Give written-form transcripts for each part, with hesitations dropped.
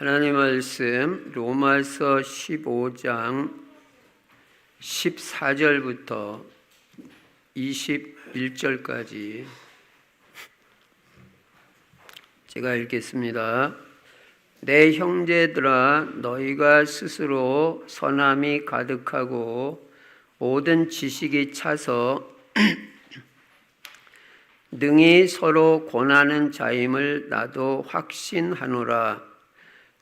하나님 말씀 로마서 15장 14절부터 21절까지 제가 읽겠습니다. 내 형제들아, 너희가 스스로 선함이 가득하고 모든 지식이 차서 능히 서로 권하는 자임을 나도 확신하노라.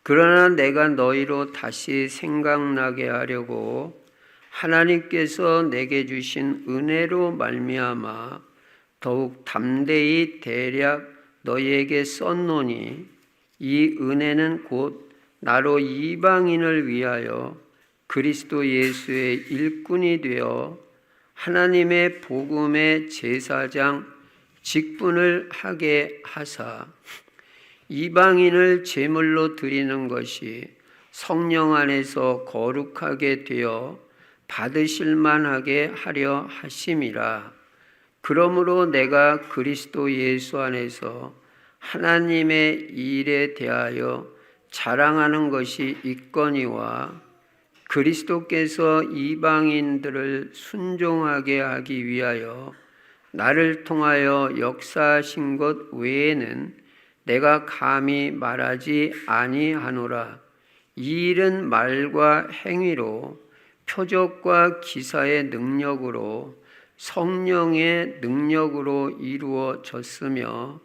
그러나 내가 너희로 다시 생각나게 하려고 하나님께서 내게 주신 은혜로 말미암아 더욱 담대히 대략 너희에게 썼노니, 이 은혜는 곧 나로 이방인을 위하여 그리스도 예수의 일꾼이 되어 하나님의 복음의 제사장 직분을 하게 하사 이방인을 제물로 드리는 것이 성령 안에서 거룩하게 되어 받으실 만하게 하려 하심이라. 그러므로 내가 그리스도 예수 안에서 하나님의 일에 대하여 자랑하는 것이 있거니와, 그리스도께서 이방인들을 순종하게 하기 위하여 나를 통하여 역사하신 것 외에는 내가 감히 말하지 아니하노라. 이 일은 말과 행위로, 표적과 기사의 능력으로, 성령의 능력으로 이루어졌으며,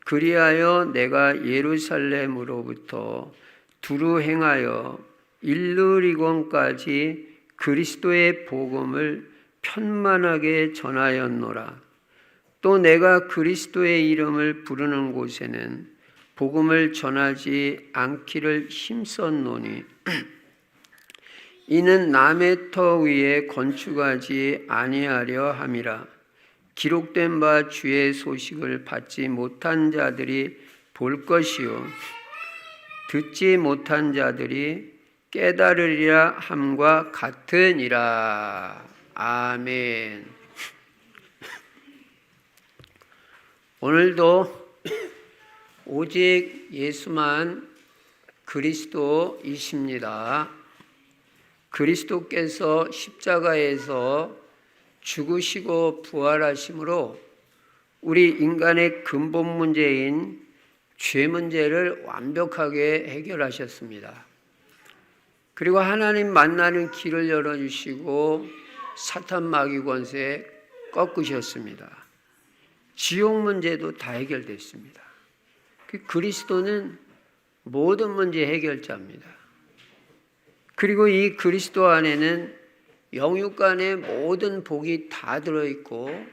그리하여 내가 예루살렘으로부터 두루 행하여 일르리곤까지 그리스도의 복음을 편만하게 전하였노라. 또 내가 그리스도의 이름을 부르는 곳에는 복음을 전하지 않기를 힘썼노니, 이는 남의 터 위에 건축하지 아니하려 함이라. 기록된 바 주의 소식을 받지 못한 자들이 볼 것이요 듣지 못한 자들이 깨달으리라 함과 같으니라. 아멘. 오늘도 오직 예수만 그리스도이십니다. 그리스도께서 십자가에서 죽으시고 부활하심으로 우리 인간의 근본 문제인 죄 문제를 완벽하게 해결하셨습니다. 그리고 하나님 만나는 길을 열어주시고 사탄 마귀 권세 꺾으셨습니다. 지옥 문제도 다 해결됐습니다. 그리스도는 모든 문제 해결자입니다. 그리고 이 그리스도 안에는 영육간의 모든 복이 다 들어있고,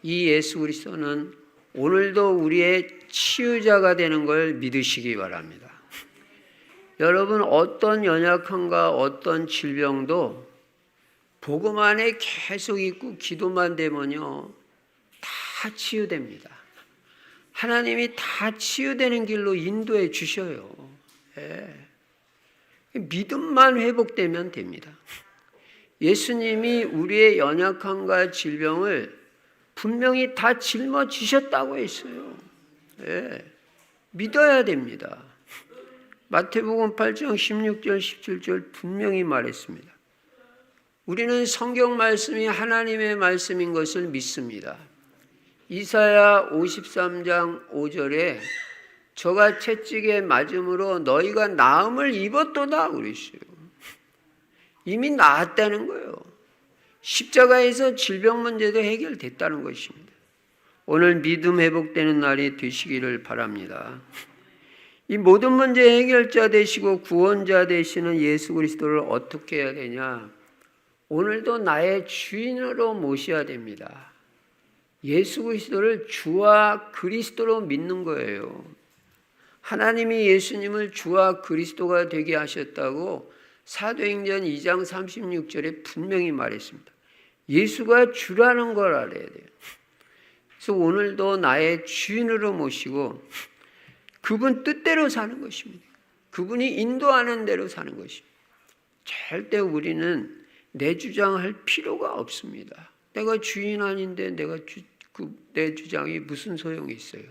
이 예수 그리스도는 오늘도 우리의 치유자가 되는 걸 믿으시기 바랍니다. 여러분, 어떤 연약함과 어떤 질병도 복음 안에 계속 있고 기도만 되면요 다 치유됩니다. 하나님이 다 치유되는 길로 인도해 주셔요. 믿음만 회복되면 됩니다. 예수님이 우리의 연약함과 질병을 분명히 다 짊어지셨다고 했어요. 믿어야 됩니다. 마태복음 8장 16절 17절 분명히 말했습니다. 우리는 성경 말씀이 하나님의 말씀인 것을 믿습니다. 이사야 53장 5절에 저가 채찍에 맞음으로 너희가 나음을 입었도다 그랬어요. 이미 나았다는 거예요. 십자가에서 질병 문제도 해결됐다는 것입니다. 오늘 믿음 회복되는 날이 되시기를 바랍니다. 이 모든 문제 해결자 되시고 구원자 되시는 예수 그리스도를 어떻게 해야 되냐? 오늘도 나의 주인으로 모셔야 됩니다. 예수 그리스도를 주와 그리스도로 믿는 거예요. 하나님이 예수님을 주와 그리스도가 되게 하셨다고 사도행전 2장 36절에 분명히 말했습니다. 예수가 주라는 걸 알아야 돼요. 그래서 오늘도 나의 주인으로 모시고 그분 뜻대로 사는 것입니다. 그분이 인도하는 대로 사는 것입니다. 절대 우리는 내 주장할 필요가 없습니다. 내가 주인 아닌데 내 주장이 무슨 소용이 있어요?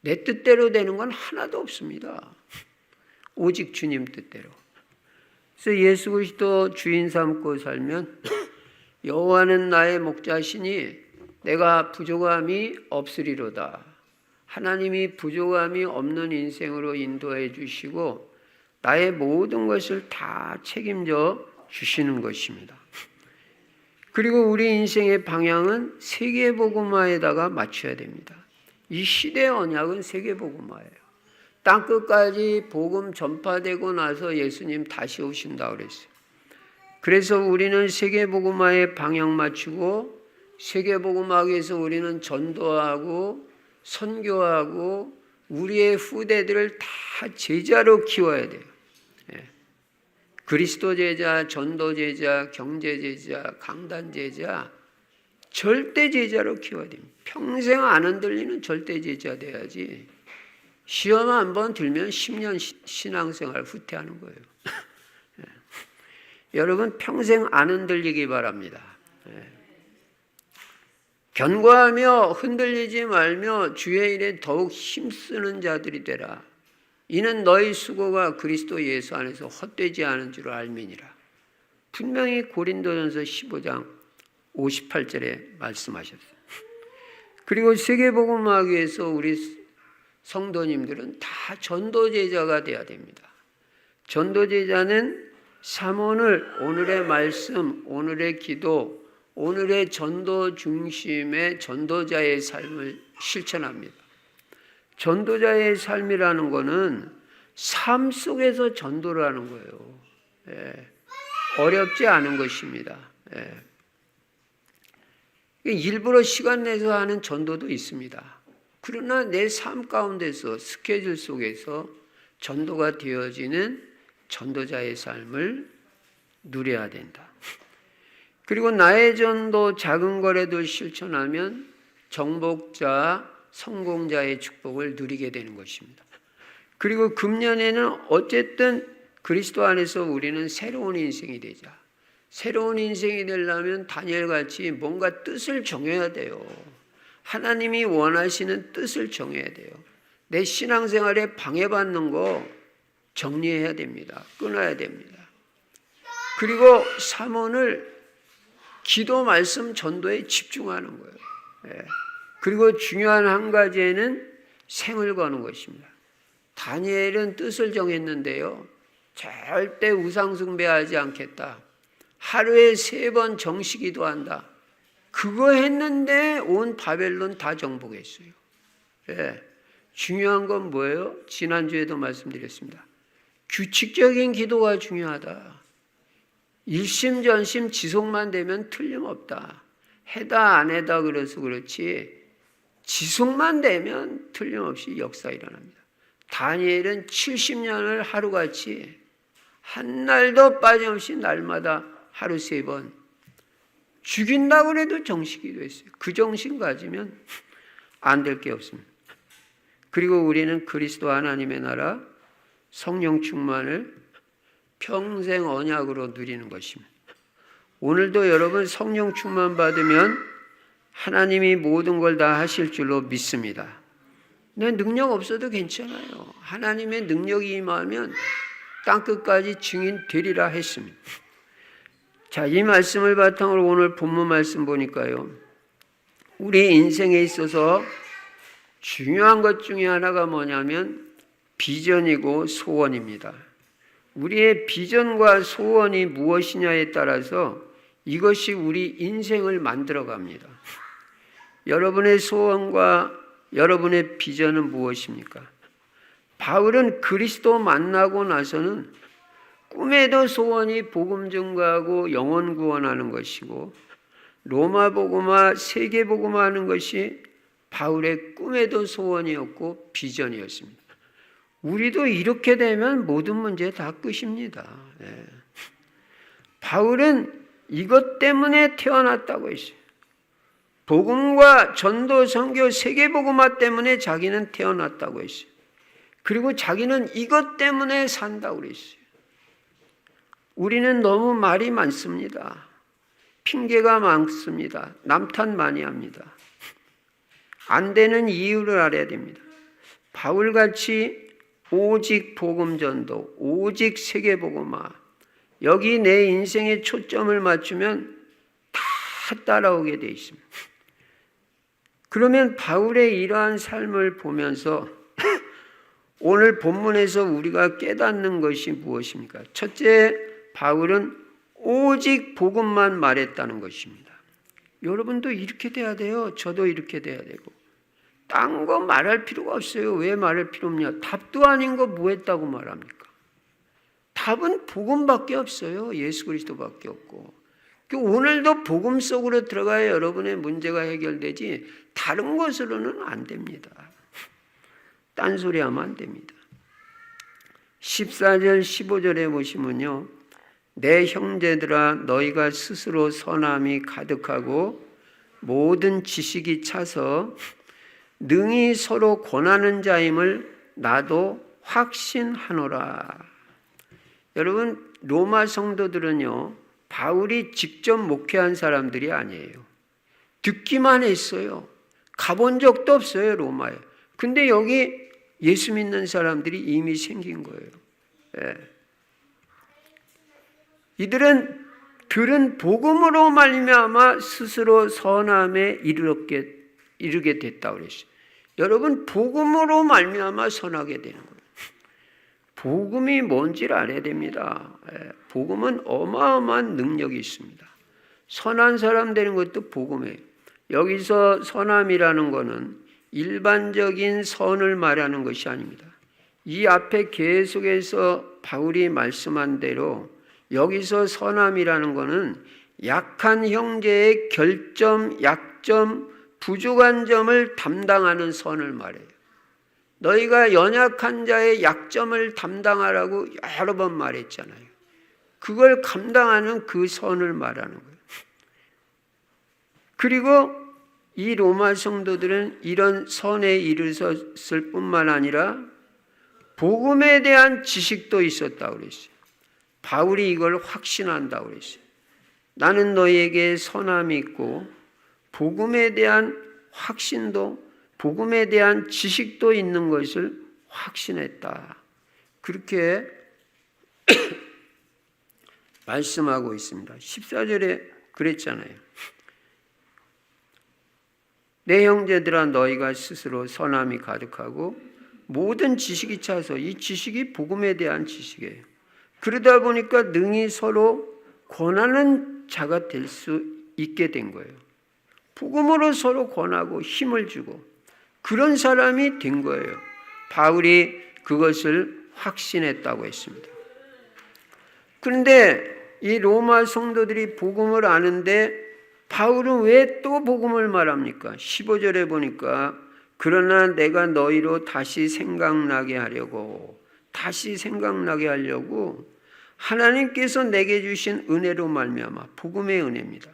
내 뜻대로 되는 건 하나도 없습니다. 오직 주님 뜻대로. 그래서 예수 그리스도 주인 삼고 살면 여호와는 나의 목자시니 내가 부족함이 없으리로다. 하나님이 부족함이 없는 인생으로 인도해 주시고 나의 모든 것을 다 책임져 주시는 것입니다. 그리고 우리 인생의 방향은 세계복음화에다가 맞춰야 됩니다. 이 시대의 언약은 세계복음화예요. 땅끝까지 복음 전파되고 나서 예수님 다시 오신다고 그랬어요. 그래서 우리는 세계복음화에 방향 맞추고 세계복음화하기 위해서 우리는 전도하고 선교하고 우리의 후대들을 다 제자로 키워야 돼요. 그리스도 제자, 전도 제자, 경제 제자, 강단 제자, 절대 제자로 키워야 됩니다. 평생 안 흔들리는 절대 제자 돼야지. 시험 한번 들면 10년 신앙생활 후퇴하는 거예요. 여러분 평생 안 흔들리기 바랍니다. 견고하며 흔들리지 말며 주의 일에 더욱 힘쓰는 자들이 되라. 이는 너희 수고가 그리스도 예수 안에서 헛되지 않은 줄 알미니라. 분명히 고린도전서 15장 58절에 말씀하셨어요. 그리고 세계복음화하기 위해서 우리 성도님들은 다 전도제자가 돼야 됩니다. 전도제자는 삼오늘, 오늘의 말씀, 오늘의 기도, 오늘의 전도 중심의 전도자의 삶을 실천합니다. 전도자의 삶이라는 것은 삶 속에서 전도를 하는 거예요. 어렵지 않은 것입니다. 일부러 시간 내서 하는 전도도 있습니다. 그러나 내 삶 가운데서 스케줄 속에서 전도가 되어지는 전도자의 삶을 누려야 된다. 그리고 나의 전도 작은 거래도 실천하면 정복자, 성공자의 축복을 누리게 되는 것입니다. 그리고 금년에는 어쨌든 그리스도 안에서 우리는 새로운 인생이 되자. 새로운 인생이 되려면 다니엘같이 뭔가 뜻을 정해야 돼요. 하나님이 원하시는 뜻을 정해야 돼요. 내 신앙생활에 방해받는 거 정리해야 됩니다. 끊어야 됩니다. 그리고 삼원을 기도, 말씀, 전도에 집중하는 거예요. 그리고 중요한 한 가지에는 생을 거는 것입니다. 다니엘은 뜻을 정했는데요. 절대 우상 숭배하지 않겠다. 하루에 3번 정시기도 한다. 그거 했는데 온 바벨론 다 정복했어요. 중요한 건 뭐예요? 지난주에도 말씀드렸습니다. 규칙적인 기도가 중요하다. 일심전심 지속만 되면 틀림없다. 해다 안 해다 그래서 그렇지 지속만 되면 틀림없이 역사 일어납니다. 다니엘은 70년을 하루같이 한 날도 빠짐없이 날마다 하루 3번 죽인다고 해도 정식기도 했어요. 그 정신 가지면 안 될 게 없습니다. 그리고 우리는 그리스도 하나님의 나라 성령 충만을 평생 언약으로 누리는 것입니다. 오늘도 여러분 성령 충만 받으면 하나님이 모든 걸 다 하실 줄로 믿습니다. 내 능력 없어도 괜찮아요. 하나님의 능력이 임하면 땅끝까지 증인 되리라 했습니다. 자, 이 말씀을 바탕으로 오늘 본문 말씀 보니까요. 우리 인생에 있어서 중요한 것 중에 하나가 뭐냐면 비전이고 소원입니다. 우리의 비전과 소원이 무엇이냐에 따라서 이것이 우리 인생을 만들어 갑니다. 여러분의 소원과 여러분의 비전은 무엇입니까? 바울은 그리스도 만나고 나서는 꿈에도 소원이 복음 증거하고 영혼 구원하는 것이고 로마 복음화, 세계 복음화하는 것이 바울의 꿈에도 소원이었고 비전이었습니다. 우리도 이렇게 되면 모든 문제 다 끝입니다. 바울은 이것 때문에 태어났다고 했어요. 복음과 전도, 선교, 세계 복음화 때문에 자기는 태어났다고 했어요. 그리고 자기는 이것 때문에 산다고 그랬어요. 우리는 너무 말이 많습니다. 핑계가 많습니다. 남탓 많이 합니다. 안 되는 이유를 알아야 됩니다. 바울같이 오직 복음 전도, 오직 세계 복음화. 여기 내 인생에 초점을 맞추면 다 따라오게 돼 있습니다. 그러면 바울의 이러한 삶을 보면서 오늘 본문에서 우리가 깨닫는 것이 무엇입니까? 첫째, 바울은 오직 복음만 말했다는 것입니다. 여러분도 이렇게 돼야 돼요. 저도 이렇게 돼야 되고. 딴 거 말할 필요가 없어요. 왜 말할 필요 없냐? 답도 아닌 거 뭐 했다고 말합니까? 답은 복음밖에 없어요. 예수 그리스도밖에 없고. 오늘도 복음 속으로 들어가야 여러분의 문제가 해결되지 다른 것으로는 안 됩니다. 딴소리하면 안 됩니다. 14절 15절에 보시면요. 내 형제들아 너희가 스스로 선함이 가득하고 모든 지식이 차서 능히 서로 권하는 자임을 나도 확신하노라. 여러분 로마 성도들은요. 바울이 직접 목회한 사람들이 아니에요. 듣기만 했어요. 가본 적도 없어요, 로마에. 근데 여기 예수 믿는 사람들이 이미 생긴 거예요. 예. 이들은 들은 복음으로 말미암아 스스로 선함에 이르게 됐다고 그랬어요. 여러분 복음으로 말미암아 선하게 되는 거예요. 복음이 뭔지를 알아야 됩니다. 복음은 어마어마한 능력이 있습니다. 선한 사람 되는 것도 복음이에요. 여기서 선함이라는 것은 일반적인 선을 말하는 것이 아닙니다. 이 앞에 계속해서 바울이 말씀한 대로 여기서 선함이라는 것은 약한 형제의 결점, 약점, 부족한 점을 담당하는 선을 말해요. 너희가 연약한 자의 약점을 담당하라고 여러 번 말했잖아요. 그걸 감당하는 그 선을 말하는 거예요. 그리고 이 로마 성도들은 이런 선에 이르렀을 뿐만 아니라 복음에 대한 지식도 있었다고 그랬어요. 바울이 이걸 확신한다고 그랬어요. 나는 너희에게 선함이 있고 복음에 대한 확신도 복음에 대한 지식도 있는 것을 확신했다. 그렇게 말씀하고 있습니다. 14절에 그랬잖아요. 내 형제들아 너희가 스스로 선함이 가득하고 모든 지식이 차서 이 지식이 복음에 대한 지식이에요. 그러다 보니까 능히 서로 권하는 자가 될 수 있게 된 거예요. 복음으로 서로 권하고 힘을 주고 그런 사람이 된 거예요. 바울이 그것을 확신했다고 했습니다. 그런데 이 로마 성도들이 복음을 아는데 바울은 왜 또 복음을 말합니까? 15절에 보니까 그러나 내가 너희로 다시 생각나게 하려고 하나님께서 내게 주신 은혜로 말미암아 복음의 은혜입니다.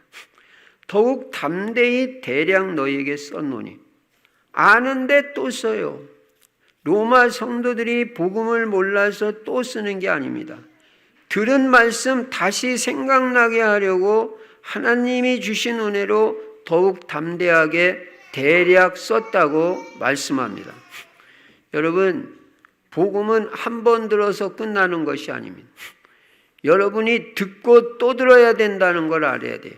더욱 담대히 대략 너희에게 썼노니 아는데 또 써요. 로마 성도들이 복음을 몰라서 또 쓰는 게 아닙니다. 들은 말씀 다시 생각나게 하려고 하나님이 주신 은혜로 더욱 담대하게 대략 썼다고 말씀합니다. 여러분, 복음은 한 번 들어서 끝나는 것이 아닙니다. 여러분이 듣고 또 들어야 된다는 걸 알아야 돼요.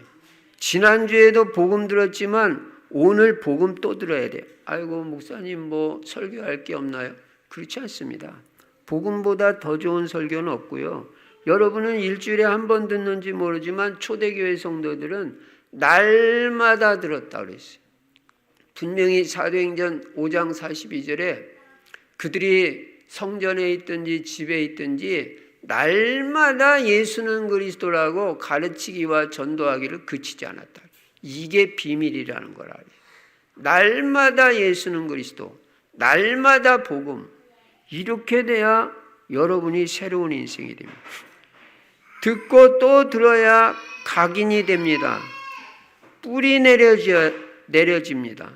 지난주에도 복음 들었지만 오늘 복음 또 들어야 돼요. 아이고 목사님 뭐 설교할 게 없나요? 그렇지 않습니다. 복음보다 더 좋은 설교는 없고요. 여러분은 일주일에 한 번 듣는지 모르지만 초대교회 성도들은 날마다 들었다고 그랬어요. 분명히 사도행전 5장 42절에 그들이 성전에 있든지 집에 있든지 날마다 예수는 그리스도라고 가르치기와 전도하기를 그치지 않았다. 이게 비밀이라는 걸 알아요. 날마다 예수는 그리스도, 날마다 복음. 이렇게 돼야 여러분이 새로운 인생이 됩니다. 듣고 또 들어야 각인이 됩니다. 뿌리 내려집니다.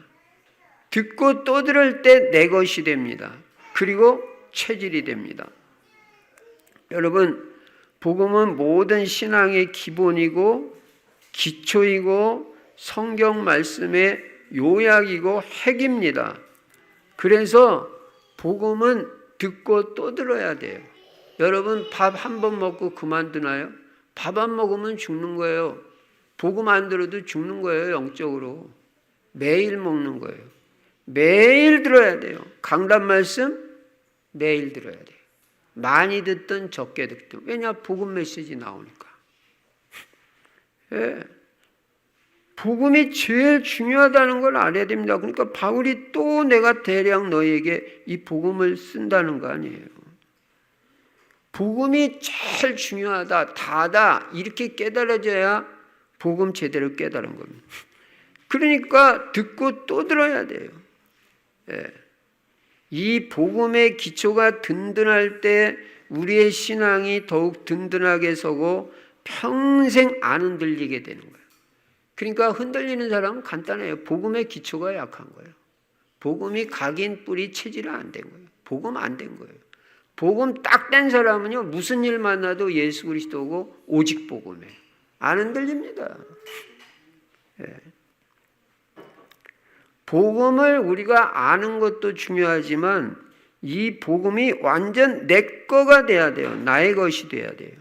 듣고 또 들을 때 내 것이 됩니다. 그리고 체질이 됩니다. 여러분, 복음은 모든 신앙의 기본이고 기초이고 성경 말씀의 요약이고 핵입니다. 그래서 복음은 듣고 또 들어야 돼요. 여러분 밥 한 번 먹고 그만두나요? 밥 안 먹으면 죽는 거예요. 복음 안 들어도 죽는 거예요. 영적으로. 매일 먹는 거예요. 매일 들어야 돼요. 강단 말씀 매일 들어야 돼요. 많이 듣든 적게 듣든. 왜냐? 복음 메시지 나오니까. 예. 복음이 제일 중요하다는 걸 알아야 됩니다. 그러니까 바울이 또 내가 대량 너희에게 이 복음을 쓴다는 거 아니에요. 복음이 제일 중요하다, 다다 이렇게 깨달아져야 복음 제대로 깨달은 겁니다. 그러니까 듣고 또 들어야 돼요. 예. 이 복음의 기초가 든든할 때 우리의 신앙이 더욱 든든하게 서고 평생 안 흔들리게 되는 거예요. 그러니까 흔들리는 사람은 간단해요. 복음의 기초가 약한 거예요. 복음이 각인 뿌리 체질이 안 된 거예요. 복음 안 된 거예요. 복음 딱 된 사람은요, 무슨 일 만나도 예수 그리스도고 오직 복음에 안 흔들립니다. 예. 복음을 우리가 아는 것도 중요하지만 이 복음이 완전 내 거가 돼야 돼요. 나의 것이 돼야 돼요.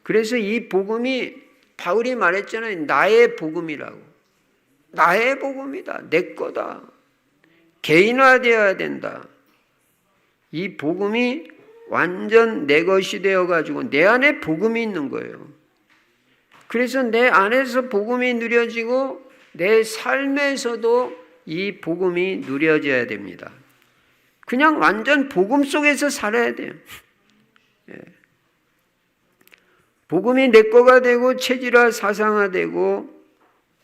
그래서 이 복음이 바울이 말했잖아요. 나의 복음이라고. 나의 복음이다. 내 거다. 개인화되어야 된다. 이 복음이 완전 내 것이 되어가지고 내 안에 복음이 있는 거예요. 그래서 내 안에서 복음이 누려지고 내 삶에서도 이 복음이 누려져야 됩니다. 그냥 완전 복음 속에서 살아야 돼요. 예. 복음이 내 거가 되고 체질화 사상화되고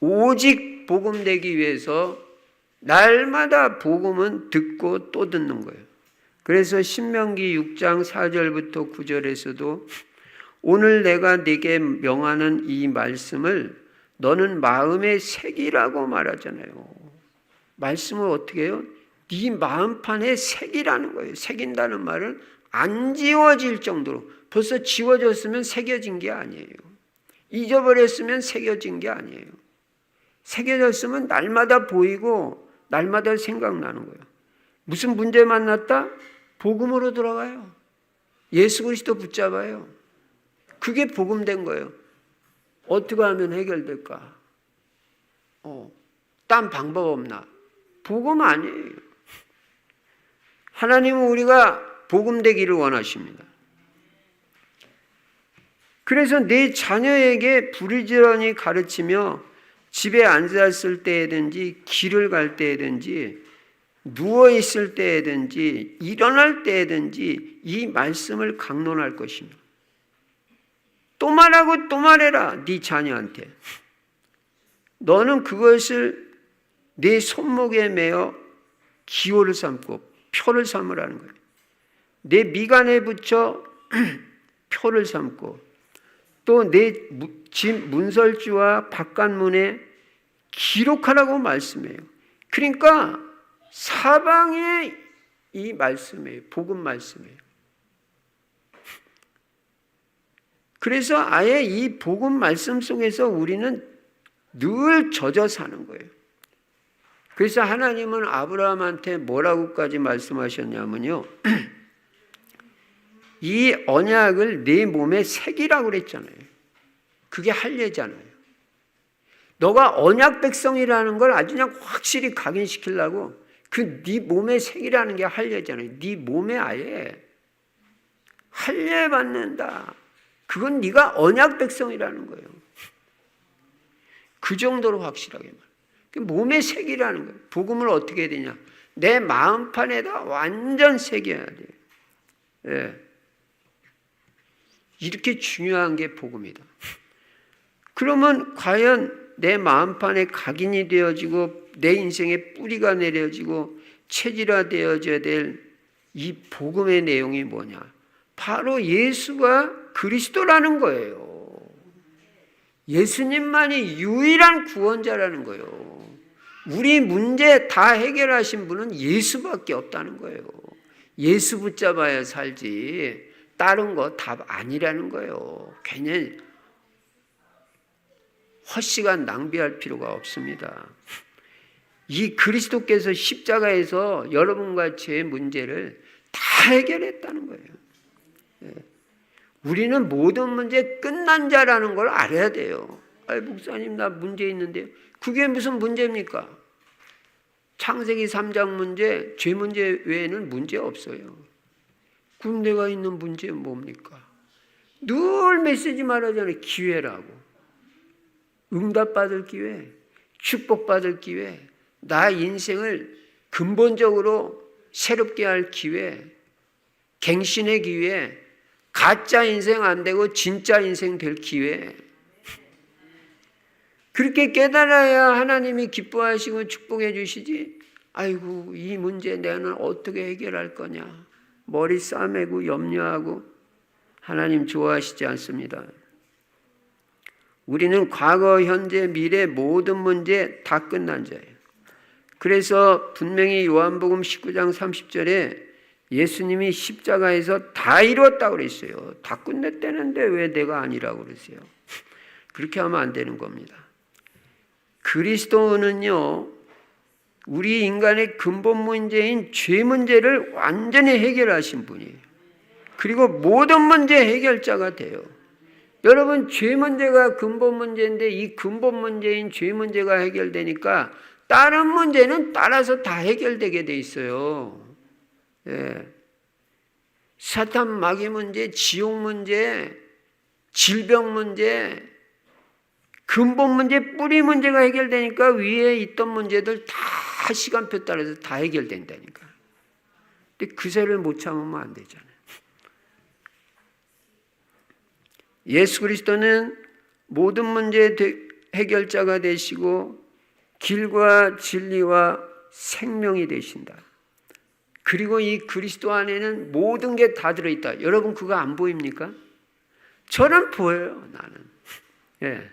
오직 복음 되기 위해서 날마다 복음은 듣고 또 듣는 거예요. 그래서 신명기 6장 4절부터 9절에서도 오늘 내가 네게 명하는 이 말씀을 너는 마음에 새기라고 말하잖아요. 말씀을 어떻게 해요? 네 마음판에 새기라는 거예요. 새긴다는 말은 안 지워질 정도로 벌써 지워졌으면 새겨진 게 아니에요. 잊어버렸으면 새겨진 게 아니에요. 새겨졌으면 날마다 보이고 날마다 생각나는 거예요. 무슨 문제 만났다? 복음으로 돌아가요. 예수 그리스도 붙잡아요. 그게 복음된 거예요. 어떻게 하면 해결될까? 딴 방법 없나? 복음 아니에요. 하나님은 우리가 복음되기를 원하십니다. 그래서 내 자녀에게 부지런히 가르치며 집에 앉았을 때든지 길을 갈 때든지 누워있을 때든지 일어날 때든지 이 말씀을 강론할 것입니다. 또 말하고 또 말해라. 네 자녀한테. 너는 그것을 네 손목에 매어 기호를 삼고 표를 삼으라는 거예요. 내 미간에 붙여 표를 삼고 또 내 집 문설주와 바깥문에 기록하라고 말씀해요. 그러니까 사방에 이 말씀이에요. 복음 말씀이에요. 그래서 아예 이 복음 말씀 속에서 우리는 늘 젖어 사는 거예요. 그래서 하나님은 아브라함한테 뭐라고까지 말씀하셨냐면요. 이 언약을 네 몸에 새기라고 그랬잖아요. 그게 할례잖아요. 너가 언약 백성이라는 걸 아주 그냥 확실히 각인시키려고 그 네 몸에 새기라는 게 할례잖아요. 네 몸에 아예 할례 받는다. 그건 네가 언약 백성이라는 거예요. 그 정도로 확실하게 말해요. 몸에 새기라는 거예요. 복음을 어떻게 해야 되냐? 내 마음판에다 완전 새겨야 돼요. 예. 이렇게 중요한 게 복음이다. 그러면 과연 내 마음판에 각인이 되어지고 내 인생에 뿌리가 내려지고 체질화되어져야 될 이 복음의 내용이 뭐냐? 바로 예수가 그리스도라는 거예요. 예수님만이 유일한 구원자라는 거예요. 우리 문제 다 해결하신 분은 예수밖에 없다는 거예요. 예수 붙잡아야 살지 다른 거 답 아니라는 거예요. 괜히 헛시간 낭비할 필요가 없습니다. 이 그리스도께서 십자가에서 여러분과 제 문제를 다 해결했다는 거예요. 예. 우리는 모든 문제 끝난 자라는 걸 알아야 돼요. 아이, 목사님 나 문제 있는데요. 그게 무슨 문제입니까? 창세기 3장 문제, 죄 문제 외에는 문제 없어요. 그럼 내가 있는 문제 뭡니까? 늘 메시지 말하잖아요. 기회라고. 응답받을 기회, 축복받을 기회, 나 인생을 근본적으로 새롭게 할 기회, 갱신의 기회, 가짜 인생 안 되고 진짜 인생 될 기회. 그렇게 깨달아야 하나님이 기뻐하시고 축복해 주시지. 아이고, 이 문제 내가 어떻게 해결할 거냐. 머리 싸매고 염려하고. 하나님 좋아하시지 않습니다. 우리는 과거, 현재, 미래 모든 문제 다 끝난 자예요. 그래서 분명히 요한복음 19장 30절에 예수님이 십자가에서 다 이루었다고 그랬어요. 다 끝냈다는데 왜 내가 아니라고 그러세요? 그렇게 하면 안 되는 겁니다. 그리스도는요, 우리 인간의 근본 문제인 죄 문제를 완전히 해결하신 분이에요. 그리고 모든 문제 해결자가 돼요. 여러분, 죄 문제가 근본 문제인데 이 근본 문제인 죄 문제가 해결되니까 다른 문제는 따라서 다 해결되게 돼 있어요. 예. 사탄 마귀 문제, 지옥 문제, 질병 문제, 근본 문제, 뿌리 문제가 해결되니까 위에 있던 문제들 다 시간표 따라서 다 해결된다니까. 근데 그새를 못 참으면 안 되잖아요. 예수 그리스도는 모든 문제의 해결자가 되시고 길과 진리와 생명이 되신다. 그리고 이 그리스도 안에는 모든 게 다 들어있다. 여러분 그거 안 보입니까? 저는 보여요. 나는. 예.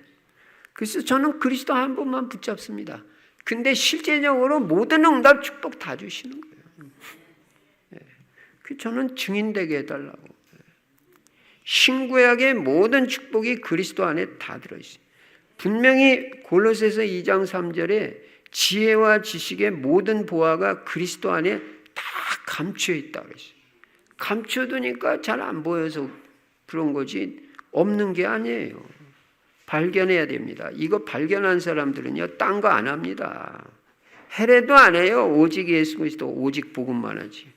그래서 저는 그리스도 한 분만 붙잡습니다. 근데 실제적으로 모든 응답 축복 다 주시는 거예요. 예. 저는 증인되게 해달라고. 신구약의 모든 축복이 그리스도 안에 다 들어있어요. 분명히 골로새서 2장 3절에 지혜와 지식의 모든 보화가 그리스도 안에 다 감추어 있다고 그랬어요. 감춰두니까 잘 안 보여서 그런 거지 없는 게 아니에요. 발견해야 됩니다. 이거 발견한 사람들은요, 딴 거 안 합니다. 해례도 안 해요. 오직 예수 그리스도, 오직 복음만 하지.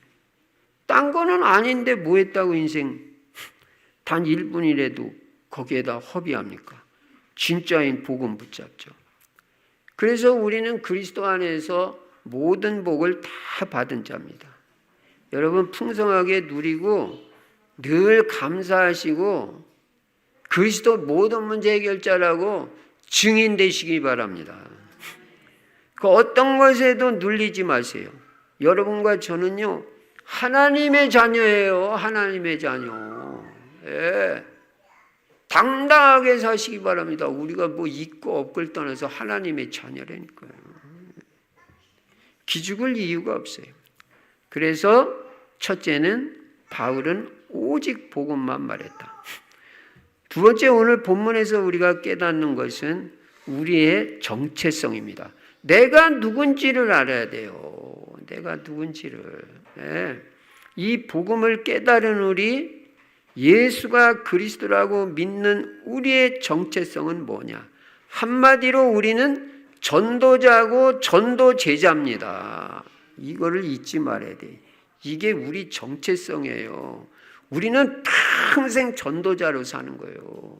딴 거는 아닌데 뭐 했다고 인생 단 1분이라도 거기에다 허비합니까? 진짜인 복음 붙잡죠. 그래서 우리는 그리스도 안에서 모든 복을 다 받은 자입니다. 여러분 풍성하게 누리고 늘 감사하시고 그리스도 모든 문제 해결자라고 증인 되시기 바랍니다. 그 어떤 것에도 눌리지 마세요. 여러분과 저는요, 하나님의 자녀예요. 하나님의 자녀. 예. 당당하게 사시기 바랍니다. 우리가 뭐 있고 없고를 떠나서 하나님의 자녀라니까요. 기죽을 이유가 없어요. 그래서 첫째는 바울은 오직 복음만 말했다. 두 번째, 오늘 본문에서 우리가 깨닫는 것은 우리의 정체성입니다. 내가 누군지를 알아야 돼요. 내가 누군지를. 네. 이 복음을 깨달은 우리, 예수가 그리스도라고 믿는 우리의 정체성은 뭐냐? 한마디로 우리는 전도자고 전도제자입니다. 이거를 잊지 말아야 돼. 이게 우리 정체성이에요. 우리는 평생 전도자로 사는 거예요.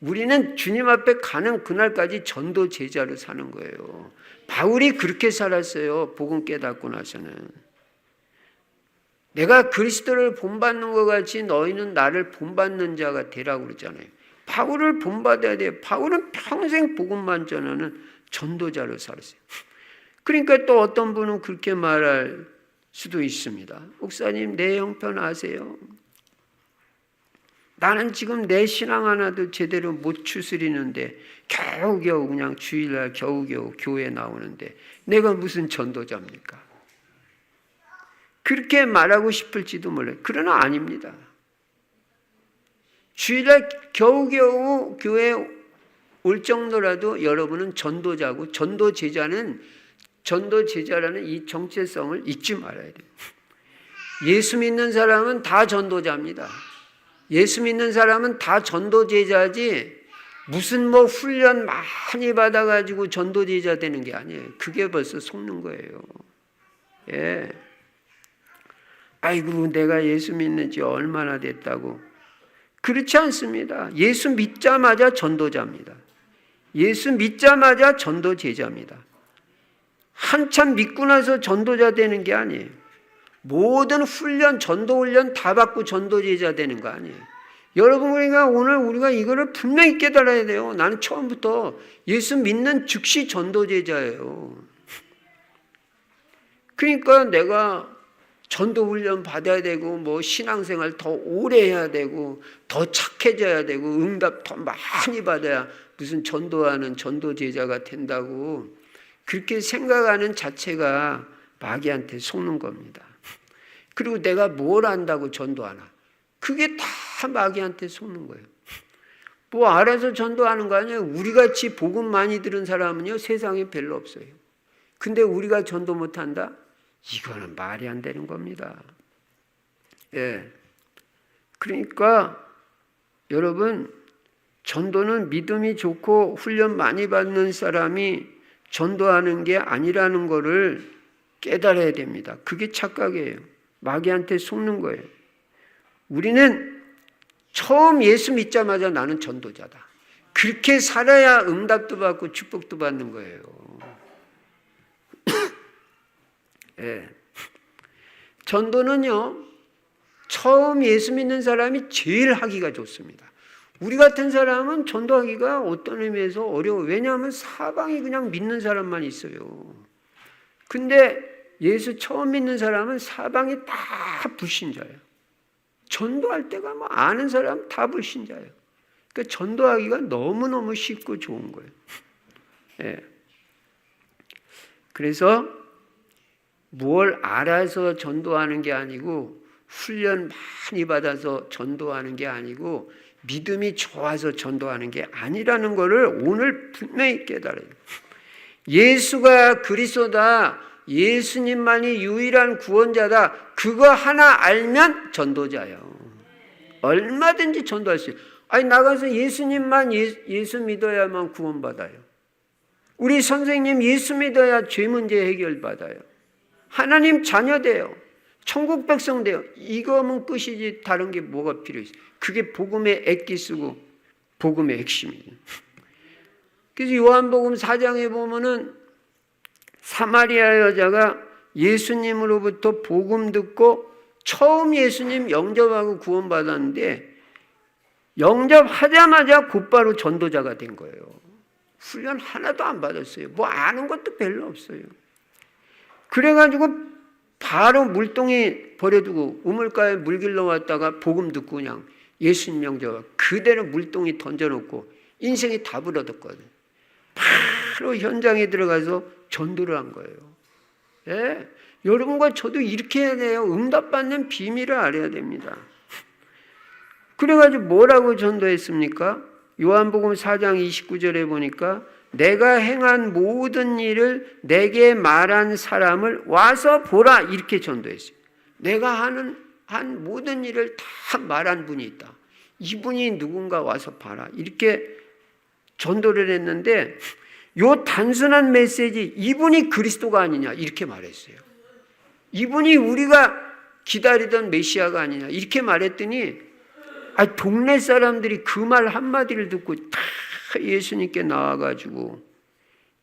우리는 주님 앞에 가는 그날까지 전도제자로 사는 거예요. 바울이 그렇게 살았어요. 복음 깨닫고 나서는. 내가 그리스도를 본받는 것 같이 너희는 나를 본받는 자가 되라고 그러잖아요. 바울을 본받아야 돼요. 바울은 평생 복음만 전하는 전도자로 살았어요. 그러니까 또 어떤 분은 그렇게 말할 수도 있습니다. 목사님, 내 형편 아세요? 나는 지금 내 신앙 하나도 제대로 못 추스리는데 겨우겨우 그냥 주일날 겨우겨우 교회 나오는데 내가 무슨 전도자입니까? 그렇게 말하고 싶을지도 몰라요. 그러나 아닙니다. 주일날 겨우겨우 교회 올 정도라도 여러분은 전도자고 전도제자라는 이 정체성을 잊지 말아야 돼요. 예수 믿는 사람은 다 전도자입니다. 예수 믿는 사람은 다 전도제자지 무슨 뭐 훈련 많이 받아가지고 전도제자 되는 게 아니에요. 그게 벌써 속는 거예요. 예. 아이고 내가 예수 믿는 지 얼마나 됐다고. 그렇지 않습니다. 예수 믿자마자 전도자입니다. 예수 믿자마자 전도제자입니다. 한참 믿고 나서 전도자 되는 게 아니에요. 모든 훈련, 전도훈련 다 받고 전도제자 되는 거 아니에요. 여러분, 그러니까 오늘 우리가 이거를 분명히 깨달아야 돼요. 나는 처음부터 예수 믿는 즉시 전도제자예요. 그러니까 내가 전도훈련 받아야 되고 뭐 신앙생활 더 오래 해야 되고 더 착해져야 되고 응답 더 많이 받아야 무슨 전도하는 전도제자가 된다고 그렇게 생각하는 자체가 마귀한테 속는 겁니다. 그리고 내가 뭘 안다고 전도하나? 그게 다 마귀한테 속는 거예요. 뭐 알아서 전도하는 거 아니에요. 우리같이 복음 많이 들은 사람은요 세상에 별로 없어요. 근데 우리가 전도 못한다? 이거는 말이 안 되는 겁니다. 예. 그러니까 여러분, 전도는 믿음이 좋고 훈련 많이 받는 사람이 전도하는 게 아니라는 거를 깨달아야 됩니다. 그게 착각이에요. 마귀한테 속는 거예요. 우리는 처음 예수 믿자마자 나는 전도자다. 그렇게 살아야 응답도 받고 축복도 받는 거예요. 예. 전도는요, 처음 예수 믿는 사람이 제일 하기가 좋습니다. 우리 같은 사람은 전도하기가 어떤 의미에서 어려워요. 왜냐하면 사방이 그냥 믿는 사람만 있어요. 근데 예수 처음 믿는 사람은 사방이 다 불신자예요. 전도할 때가 뭐 아는 사람 다 불신자예요. 그러니까 전도하기가 너무너무 쉽고 좋은 거예요. 예. 그래서 뭘 알아서 전도하는 게 아니고 훈련 많이 받아서 전도하는 게 아니고 믿음이 좋아서 전도하는 게 아니라는 것을 오늘 분명히 깨달아요. 예수가 그리스도다. 예수님만이 유일한 구원자다. 그거 하나 알면 전도자예요. 얼마든지 전도할 수 있어요. 아니 나가서 예수님만 예수 믿어야만 구원받아요. 우리 선생님 예수 믿어야 죄 문제 해결받아요. 하나님 자녀 돼요. 천국 백성 돼요. 이거면 끝이지 다른 게 뭐가 필요해요. 그게 복음의 액기 쓰고 복음의 핵심이에요. 그래서 요한복음 4장에 보면은 사마리아 여자가 예수님으로부터 복음 듣고 처음 예수님 영접하고 구원받았는데 영접하자마자 곧바로 전도자가 된 거예요. 훈련 하나도 안 받았어요. 뭐 아는 것도 별로 없어요. 그래가지고 바로 물동이 버려두고 우물가에 물 길러 왔다가 복음 듣고 그냥 예수님 영접하고 그대로 물동이 던져놓고 인생이 다 불어졌거든. 바로 현장에 들어가서 전도를 한 거예요. 예? 여러분과 저도 이렇게 해야 돼요. 응답받는 비밀을 알아야 됩니다. 그래가지고 뭐라고 전도했습니까? 요한복음 4장 29절에 보니까 내가 행한 모든 일을 내게 말한 사람을 와서 보라 이렇게 전도했어요. 내가 한 모든 일을 다 말한 분이 있다. 이분이 누군가 와서 봐라 이렇게 전도를 했는데 요 단순한 메시지 이분이 그리스도가 아니냐 이렇게 말했어요. 이분이 우리가 기다리던 메시아가 아니냐 이렇게 말했더니 동네 사람들이 그 말 한마디를 듣고 다 예수님께 나와가지고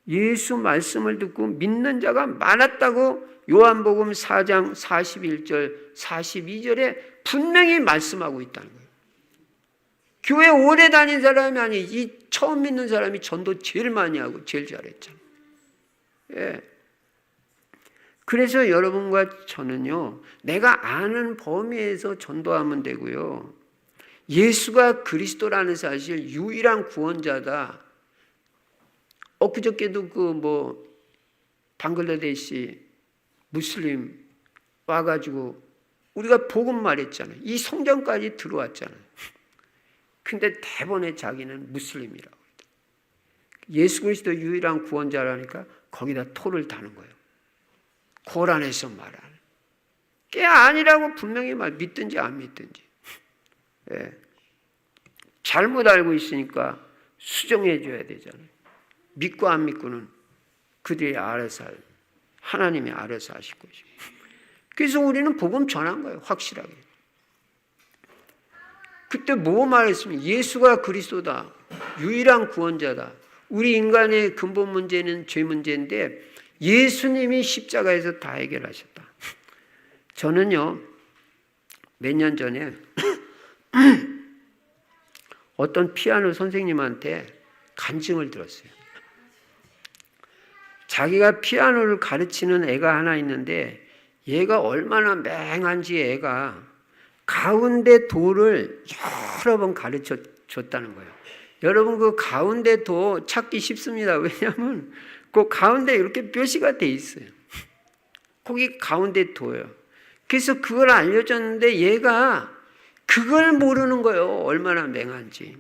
예수 말씀을 듣고 믿는 자가 많았다고 요한복음 4장 41절 42절에 분명히 말씀하고 있다는 거예요. 교회 오래 다닌 사람이 아니 이 처음 믿는 사람이 전도 제일 많이 하고 제일 잘했잖아요. 예. 그래서 여러분과 저는요 내가 아는 범위에서 전도하면 되고요. 예수가 그리스도라는 사실 유일한 구원자다. 엊그저께도 방글라데시 무슬림 와가지고 우리가 복음 말했잖아요. 이 성전까지 들어왔잖아요. 근데 대번에 자기는 무슬림이라고 했다. 예수 그리스도 유일한 구원자라니까 거기다 토를 다는 거예요. 고란에서 말하는 그게 아니라고 분명히 믿든지 안 믿든지. 예. 잘못 알고 있으니까 수정해 줘야 되잖아요. 믿고 안 믿고는 그들이 알아서 하나님이 알아서 하실 것이고. 그래서 우리는 복음 전한 거예요. 확실하게. 그때 뭐 말했으면 예수가 그리스도다. 유일한 구원자다. 우리 인간의 근본 문제는 죄 문제인데 예수님이 십자가에서 다 해결하셨다. 저는요, 몇 년 전에 어떤 피아노 선생님한테 간증을 들었어요. 자기가 피아노를 가르치는 애가 하나 있는데 얘가 얼마나 맹한지 애가 가운데 도를 여러 번 가르쳐 줬다는 거예요. 여러분 그 가운데 도 찾기 쉽습니다. 왜냐하면 그 가운데 이렇게 표시가 돼 있어요. 거기 가운데 도예요. 그래서 그걸 알려줬는데 얘가 그걸 모르는 거예요. 얼마나 맹한지.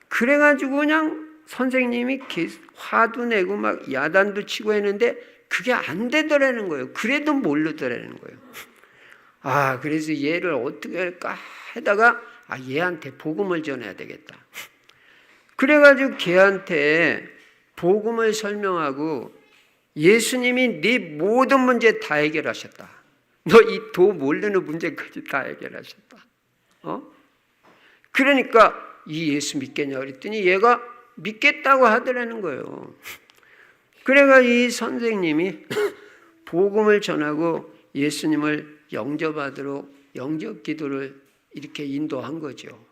그래가지고 그냥 선생님이 화도 내고 막 야단도 치고 했는데 그게 안 되더라는 거예요. 그래도 모르더라는 거예요. 아, 그래서 얘를 어떻게 할까 하다가 얘한테 복음을 전해야 되겠다. 그래가지고 걔한테 복음을 설명하고 예수님이 네 모든 문제 다 해결하셨다. 너 이 도 모르는 문제까지 다 해결하셨다. 그러니까 이 예수 믿겠냐 그랬더니 얘가 믿겠다고 하더라는 거예요. 그래가 이 선생님이 복음을 전하고 예수님을 영접하도록 영접 기도를 이렇게 인도한 거죠.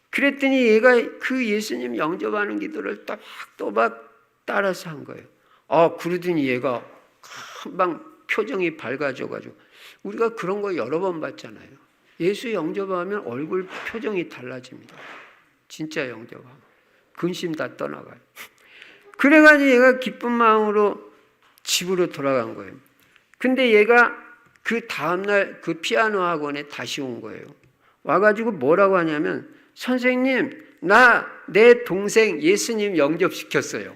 그랬더니 얘가 그 예수님 영접하는 기도를 또박또박 따라서 한 거예요. 그러더니 얘가 금방 표정이 밝아져가지고 우리가 그런 거 여러 번 봤잖아요. 예수 영접하면 얼굴 표정이 달라집니다. 진짜 영접하면. 근심 다 떠나가요. 그래가지고 얘가 기쁜 마음으로 집으로 돌아간 거예요. 근데 얘가 그 다음날 그 피아노 학원에 다시 온 거예요. 와가지고 뭐라고 하냐면 선생님, 내 동생 예수님 영접시켰어요.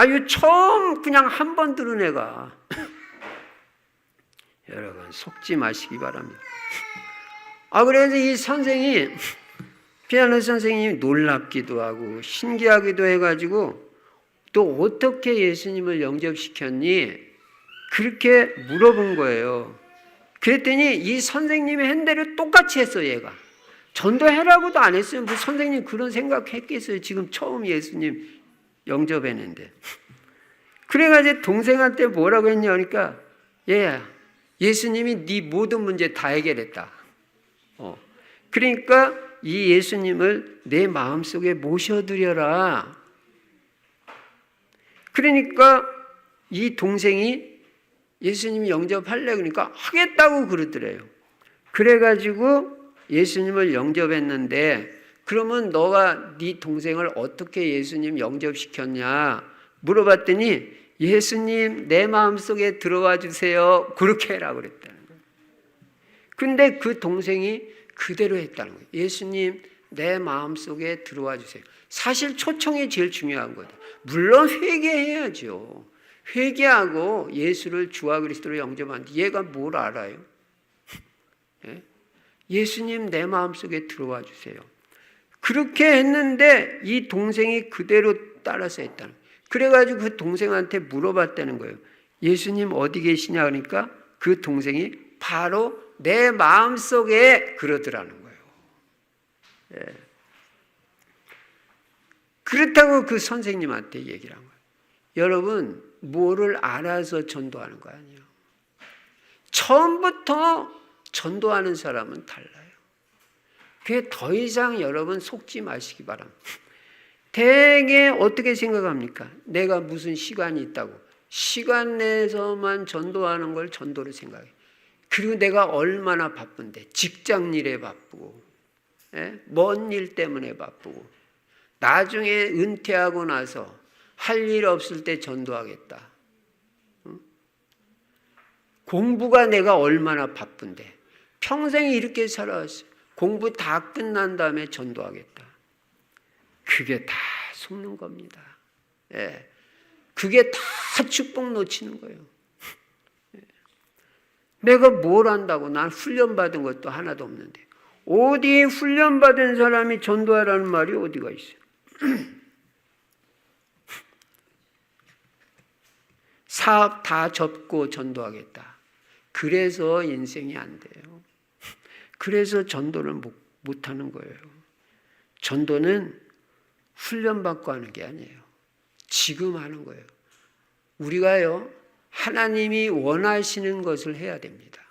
이거 처음 그냥 한 번 들은 애가. 여러분 속지 마시기 바랍니다. 그래서 이 선생이 피아노 선생님이 놀랍기도 하고 신기하기도 해가지고 또 어떻게 예수님을 영접시켰니? 그렇게 물어본 거예요. 그랬더니 이 선생님이 한 대로 똑같이 했어 얘가. 전도해라고도 안 했어요. 뭐 선생님 그런 생각했겠어요. 지금 처음 예수님 영접했는데. 그래가지고 동생한테 뭐라고 했냐 그러니까 얘야 예수님이 네 모든 문제 다 해결했다. 그러니까 이 예수님을 내 마음속에 모셔드려라. 그러니까 이 동생이 예수님 영접할래 그러니까 하겠다고 그러더래요. 그래가지고 예수님을 영접했는데 그러면 너가 네 동생을 어떻게 예수님 영접시켰냐 물어봤더니 예수님 내 마음속에 들어와 주세요. 그렇게 해라 그랬다는 거예요. 근데 그 동생이 그대로 했다는 거예요. 예수님 내 마음속에 들어와 주세요. 사실 초청이 제일 중요한 거죠. 물론 회개해야죠. 회개하고 예수를 주와 그리스도로 영접하는데 얘가 뭘 알아요? 예수님 내 마음속에 들어와 주세요. 그렇게 했는데 이 동생이 그대로 따라서 했다는 거예요. 그래가지고 그 동생한테 물어봤다는 거예요. 예수님 어디 계시냐 그러니까 그 동생이 바로 내 마음속에 그러더라는 거예요. 예. 그렇다고 그 선생님한테 얘기를 한 거예요. 여러분 뭐를 알아서 전도하는 거 아니에요. 처음부터 전도하는 사람은 달라요. 그게 더 이상 여러분 속지 마시기 바랍니다. 대개 어떻게 생각합니까? 내가 무슨 시간이 있다고. 시간 내에서만 전도하는 걸 전도로 생각해요. 그리고 내가 얼마나 바쁜데 직장 일에 바쁘고 먼 일 때문에 바쁘고 나중에 은퇴하고 나서 할 일 없을 때 전도하겠다. 공부가 내가 얼마나 바쁜데 평생 이렇게 살아왔어요. 공부 다 끝난 다음에 전도하겠다. 그게 다 속는 겁니다. 예. 그게 다 축복 놓치는 거예요. 예. 내가 뭘 안다고? 난 훈련받은 것도 하나도 없는데. 어디 훈련받은 사람이 전도하라는 말이 어디가 있어요? 사업 다 접고 전도하겠다. 그래서 인생이 안 돼요. 그래서 전도를 못하는 거예요. 전도는 훈련받고 하는 게 아니에요. 지금 하는 거예요. 우리가요, 하나님이 원하시는 것을 해야 됩니다.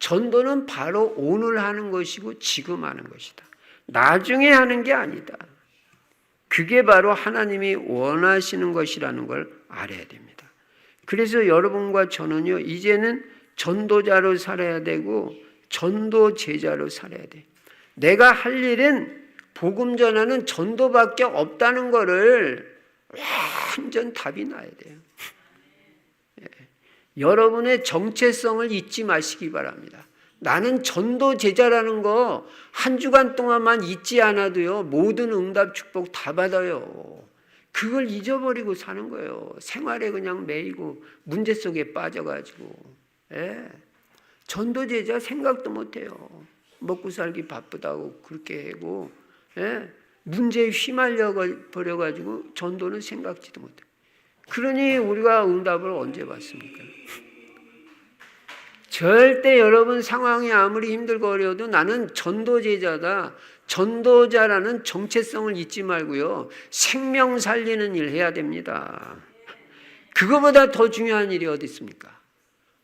전도는 바로 오늘 하는 것이고 지금 하는 것이다. 나중에 하는 게 아니다. 그게 바로 하나님이 원하시는 것이라는 걸 알아야 됩니다. 그래서 여러분과 저는요, 이제는 전도자로 살아야 되고 전도 제자로 살아야 돼. 내가 할 일은 복음 전하는 전도밖에 없다는 거를 완전 답이 나야 돼요. 여러분의 정체성을 잊지 마시기 바랍니다. 나는 전도 제자라는 거 한 주간 동안만 잊지 않아도요, 모든 응답 축복 다 받아요. 그걸 잊어버리고 사는 거예요. 생활에 그냥 매이고 문제 속에 빠져가지고. 전도 제자 생각도 못해요. 먹고 살기 바쁘다고 그렇게 하고, 문제에 휘말려 버려가지고 전도는 생각지도 못해요. 그러니 우리가 응답을 언제 받습니까? 절대 여러분 상황이 아무리 힘들고 어려워도 나는 전도제자다. 전도자라는 정체성을 잊지 말고요. 생명 살리는 일 해야 됩니다. 그거보다 더 중요한 일이 어디 있습니까?